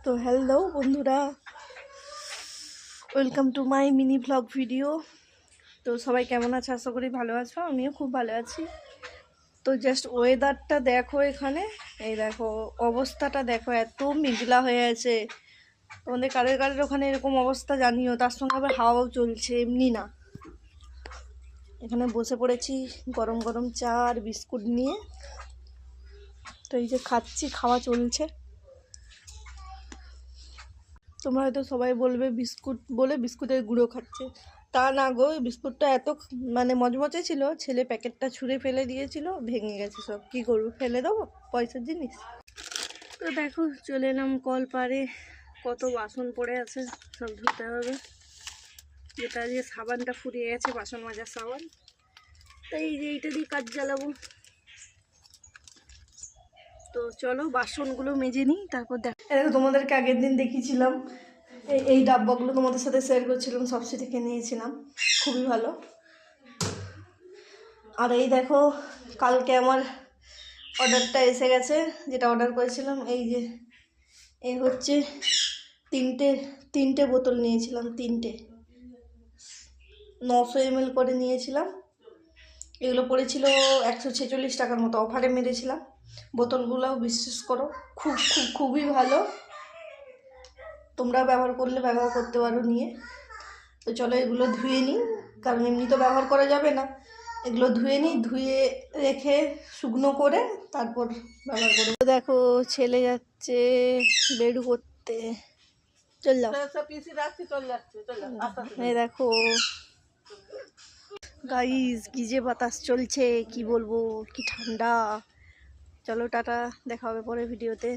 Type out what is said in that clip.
তো হ্যালো বন্ধুরা, welcome to my mini vlog video. তো সবাই কেমন আছে? আশা করি ভালো আছো, আমিও খুব ভালো আছি। তো জাস্ট ওয়েদারটা দেখো, এখানে এই দেখো অবস্থাটা দেখো, এত মেঘলা হয়ে আছে। তোমাদের কারোর কারোর ওখানে এরকম অবস্থা জানিও, তার সঙ্গে আবার হাওয়াও চলছে, এমনি না। এখানে বসে পড়েছি গরম গরম চা আর বিস্কুট নিয়ে। তো এই যে খাচ্ছি, খাওয়া চলছে। তোমরা হয়তো সবাই বলবে বিস্কুট বলে বিস্কুটের গুঁড়ো খাচ্ছে, তা না গো। বিস্কুটটা এত মচমচে ছিল, ছেলে প্যাকেটটা ছুঁড়ে ফেলে দিয়েছিল, ভেঙে গেছে সব। কি করবো, ফেলে দেবো পয়সার জিনিস? তো দেখো চলে এলাম কল পারে, কত বাসন পড়ে আছে, সব ধুতে হবে। যেটা দিয়ে সাবানটা ফুরিয়ে গেছে, বাসন মাজার সাবান, তাই এই যে এইটা দিয়ে কাজ চালাবো। তো চলো বাসনগুলো মেজে নিই, তারপর দেখো তোমাদেরকে আগের দিন দেখিয়েছিলাম এই ডাব্বাগুলো, তোমাদের সাথে শেয়ার করছিলাম, সবসি থেকে নিয়েছিলাম, খুবই ভালো। আর এই দেখো কালকে আমার অর্ডারটা এসে গেছে, যেটা অর্ডার করেছিলাম। এই যে এই হচ্ছে তিনটে বোতল নিয়েছিলাম, 900 ml করে নিয়েছিলাম। এগুলো পড়েছিল 146 টাকার মতো, অফারে মেরেছিলাম। বোতলগুলোও বিশ্বাস করো খুবই ভালো, তোমরা ব্যবহার করতে পারো নিয়ে। তো চলো এগুলো ধুয়ে নিই, কারণ এমনি তো ব্যবহার করা যাবে না। এগুলো ধুয়ে নিই, ধুয়ে রেখে শুকনো করে তারপর ব্যবহার করবো। দেখো ছেলে যাচ্ছে বেড়ু করতে, চল যাও। এই দেখো গাইস, কি যে বাতাস চলছে, কি বলবো, কি ঠান্ডা। চলো টাটা, দেখা হবে পরে ভিডিওতে।